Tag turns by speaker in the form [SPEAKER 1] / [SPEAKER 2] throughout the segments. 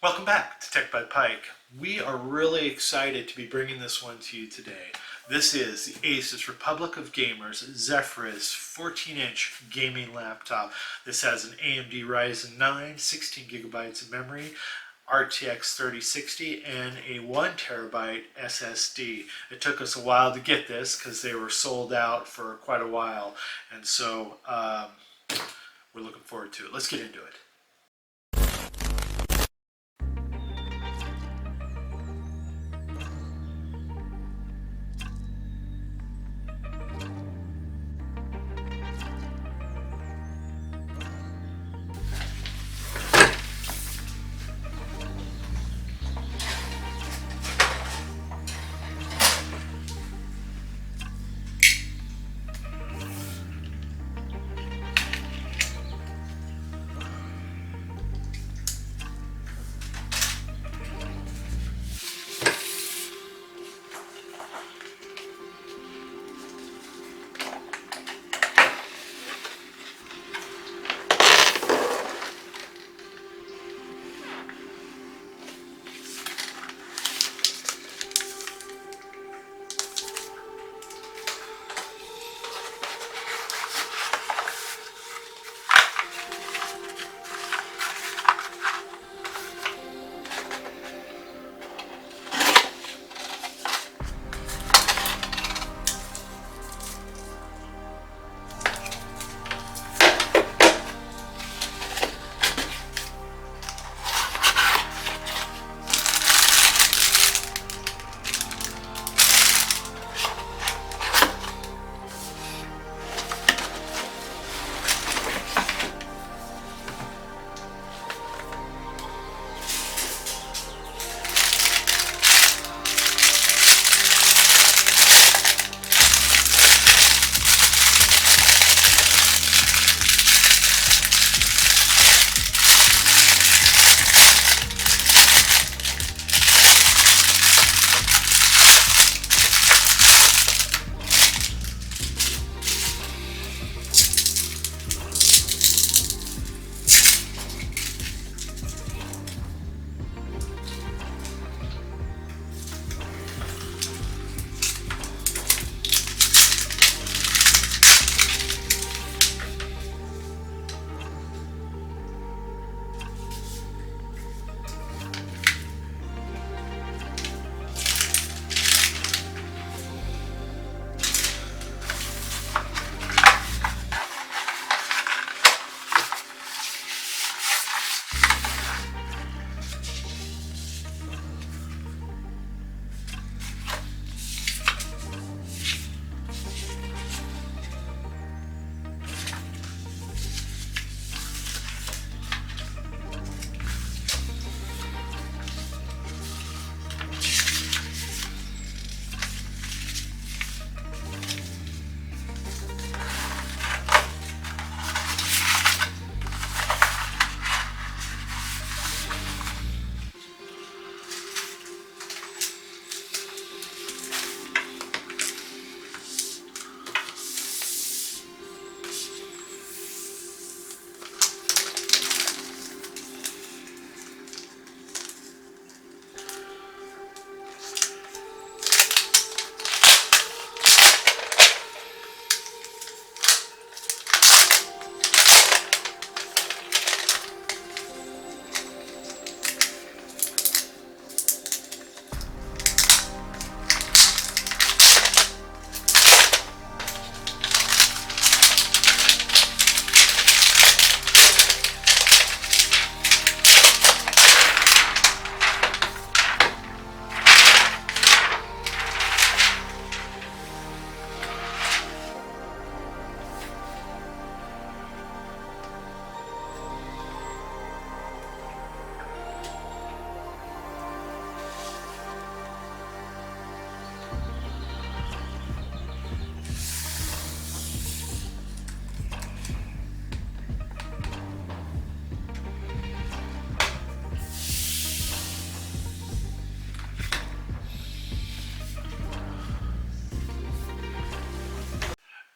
[SPEAKER 1] Welcome back to Tech by Pike. We are really excited to be bringing this one to you today. This is the Asus Republic of Gamers Zephyrus 14-inch gaming laptop. This has an AMD Ryzen 9, 16 gigabytes of memory, RTX 3060, and a 1 terabyte SSD. It took us a while to get this because they were sold out for quite a while, and so we're looking forward to it. Let's get into it.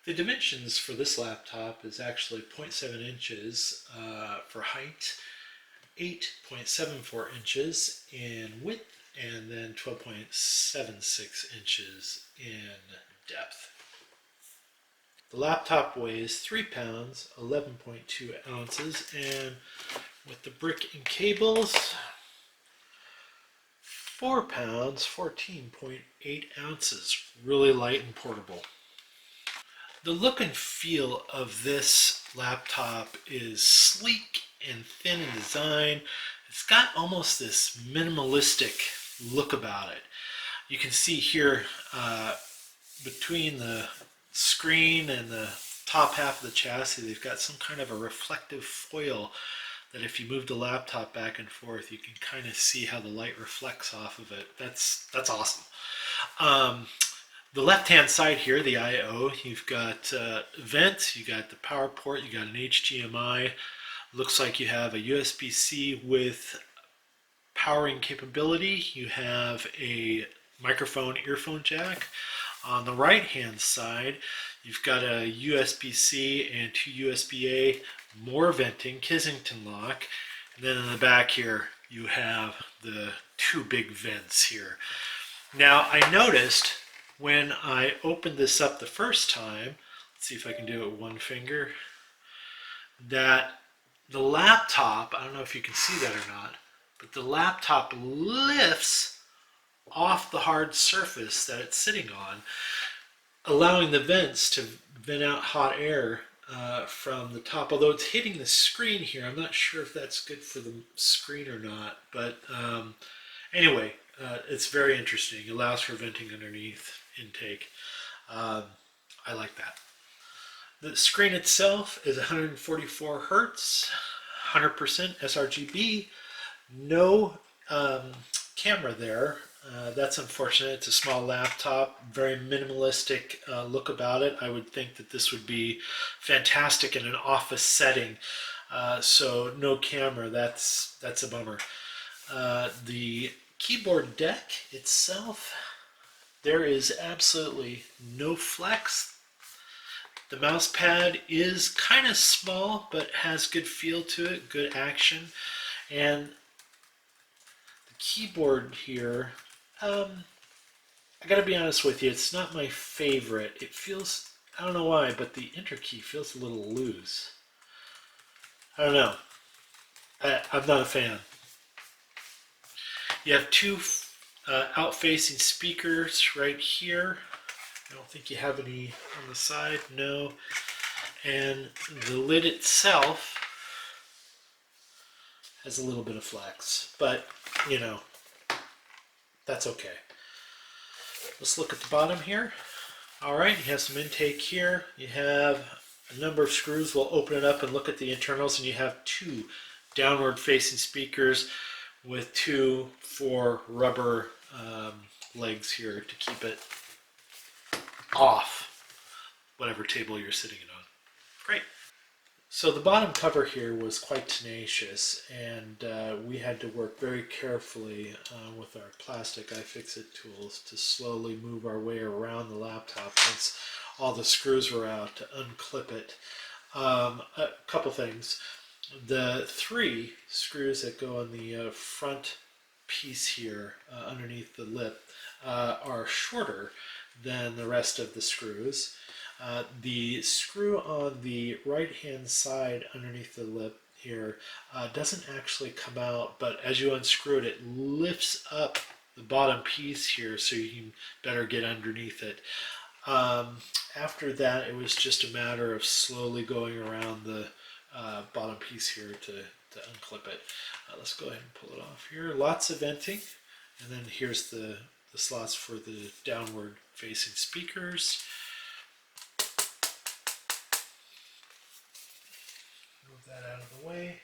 [SPEAKER 1] The dimensions for this laptop is actually 0.7 inches for height 8.74 inches in width and then 12.76 inches in depth. The laptop weighs 3 pounds, 11.2 ounces, and with the brick and cables, 4 pounds, 14.8 ounces. Really light and portable. The look and feel of this laptop is sleek and thin in design. It's got almost this minimalistic look about it. You can see here between the screen and the top half of the chassis, they've got some kind of a reflective foil that if you move the laptop back and forth, you can kind of see how the light reflects off of it. That's awesome. The left-hand side here, the I/O, you've got vents, you got the power port, you got an HDMI. Looks like you have a USB-C with powering capability. You have a microphone earphone jack. On the right-hand side, you've got a USB-C and 2 USB-A, more venting, Kissington lock. And then in the back here, you have the 2 big vents here. Now, I noticed when I opened this up the first time, let's see if I can do it with one finger, that the laptop, I don't know if you can see that or not, but the laptop lifts off the hard surface that it's sitting on, allowing the vents to vent out hot air from the top. Although it's hitting the screen here, I'm not sure if that's good for the screen or not, but anyway, it's very interesting. It allows for venting underneath intake. I like that. The screen itself is 144 hertz, 100% sRGB, no camera there. That's unfortunate. It's a small laptop, very minimalistic look about it. I would think that this would be fantastic in an office setting. So no camera, that's a bummer. The keyboard deck itself, there is absolutely no flex. The mouse pad is kind of small, but has good feel to it, good action. And the keyboard here, I gotta be honest with you, it's not my favorite. It feels, I don't know why, but the enter key feels a little loose. I don't know. I'm not a fan. You have 2 out-facing speakers right here. I don't think you have any on the side, no. And the lid itself has a little bit of flex, but you know, that's okay. Let's look at the bottom here. All right, you have some intake here. You have a number of screws. We'll open it up and look at the internals, and you have 2 downward facing speakers with 2 for rubber legs here to keep it off whatever table you're sitting it on. Great. So the bottom cover here was quite tenacious, and we had to work very carefully with our plastic iFixit tools to slowly move our way around the laptop once all the screws were out to unclip it. A couple things. The 3 screws that go on the front piece here underneath the lip are shorter than the rest of the screws. The screw on the right hand side underneath the lip here doesn't actually come out, but as you unscrew it, it lifts up the bottom piece here so you can better get underneath it. After that, it was just a matter of slowly going around the bottom piece here to unclip it. Let's go ahead and pull it off here. Lots of venting, and then here's the slots for the downward facing speakers. Move that out of the way.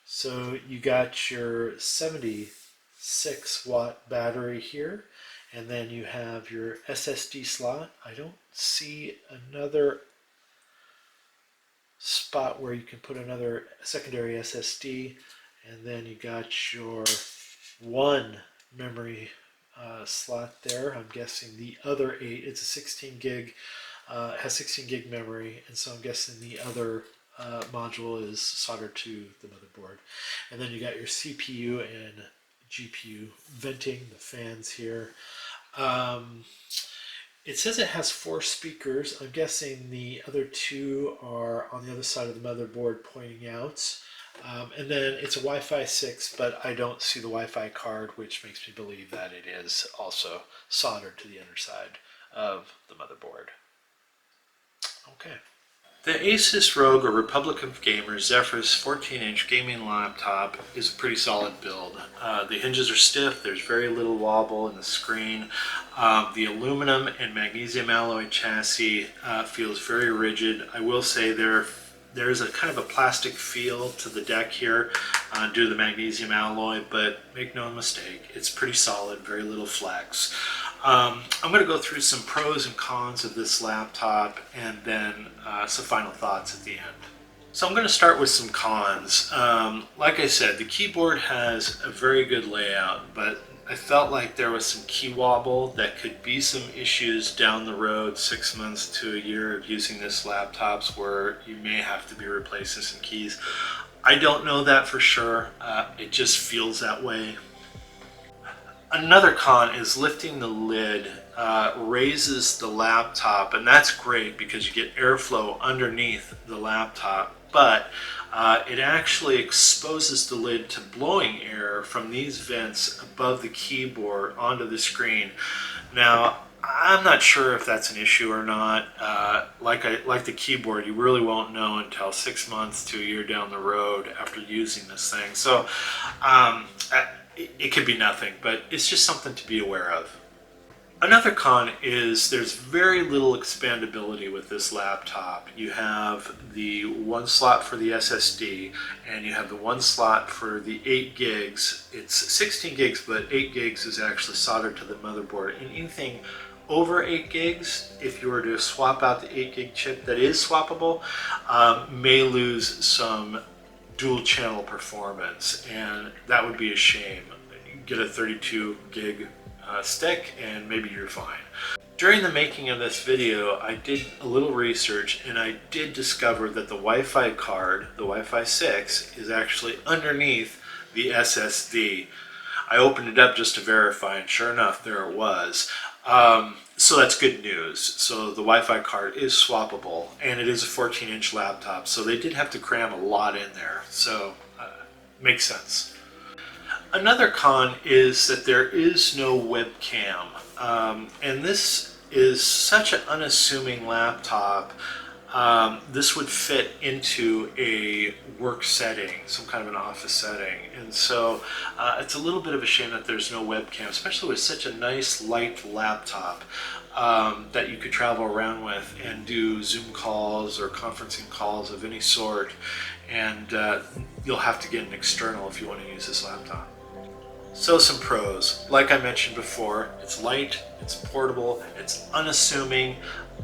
[SPEAKER 1] So you got your 76 watt battery here, and then you have your SSD slot. I don't see another spot where you can put another secondary SSD, and then you got your 1 memory slot there. I'm guessing the other 8, it's a 16 gig, has 16 gig memory, and so I'm guessing the other module is soldered to the motherboard. And then you got your CPU and GPU venting, the fans here. It says it has 4 speakers. I'm guessing the other 2 are on the other side of the motherboard pointing out. And then it's a Wi-Fi 6, but I don't see the Wi-Fi card, which makes me believe that it is also soldered to the underside of the motherboard. Okay. The Asus ROG, or Republic of Gamers, Zephyrus 14-inch gaming laptop is a pretty solid build. The hinges are stiff, there's very little wobble in the screen. The aluminum and magnesium alloy chassis feels very rigid. I will say there's a kind of a plastic feel to the deck here due to the magnesium alloy, but make no mistake, it's pretty solid, very little flex. I'm going to go through some pros and cons of this laptop and then some final thoughts at the end. So I'm going to start with some cons. Like I said, the keyboard has a very good layout, but I felt like there was some key wobble that could be some issues down the road, 6 months to a year of using this laptops, where you may have to be replacing some keys. I don't know that for sure. It just feels that way. Another con is lifting the lid raises the laptop, and that's great because you get airflow underneath the laptop, but it actually exposes the lid to blowing air from these vents above the keyboard onto the screen. Now, I'm not sure if that's an issue or not. Like the keyboard, you really won't know until 6 months to a year down the road after using this thing. So it could be nothing, but it's just something to be aware of. Another con is there's very little expandability with this laptop. You have the 1 slot for the SSD, and you have the 1 slot for the 8 gigs. It's 16 gigs, but 8 gigs is actually soldered to the motherboard. And anything over 8 gigs, if you were to swap out the 8 gig chip that is swappable, may lose some dual channel performance, and that would be a shame. You get a 32 gig stick and maybe you're fine. During the making of this video, I did a little research and I did discover that the Wi-Fi card, the Wi-Fi 6, is actually underneath the SSD. I opened it up just to verify, and sure enough, there it was. So that's good news. So the Wi-Fi card is swappable, and it is a 14-inch laptop, so they did have to cram a lot in there. So makes sense. Another con is that there is no webcam, and this is such an unassuming laptop. This would fit into a work setting, some kind of an office setting, and so it's a little bit of a shame that there's no webcam, especially with such a nice light laptop that you could travel around with and do Zoom calls or conferencing calls of any sort, and you'll have to get an external if you want to use this laptop. So some pros. Like I mentioned before, it's light, it's portable, it's unassuming.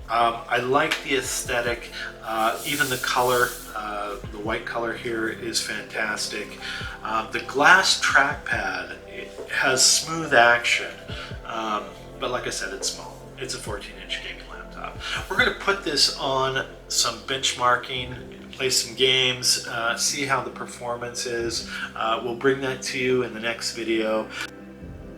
[SPEAKER 1] I like the aesthetic, even the color, the white color here is fantastic. The glass trackpad, it has smooth action, but like I said, it's small. It's a 14-inch gaming laptop. We're going to put this on some benchmarking, play some games, see how the performance is. We'll bring that to you in the next video.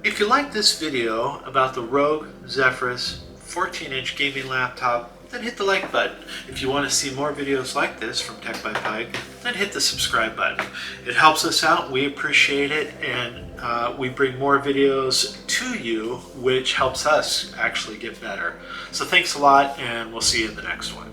[SPEAKER 1] If you like this video about the ROG Zephyrus 14-inch gaming laptop, then hit the like button. If you want to see more videos like this from Tech by Pike, then hit the subscribe button. It helps us out, we appreciate it, and we bring more videos to you, which helps us actually get better. So thanks a lot, and we'll see you in the next one.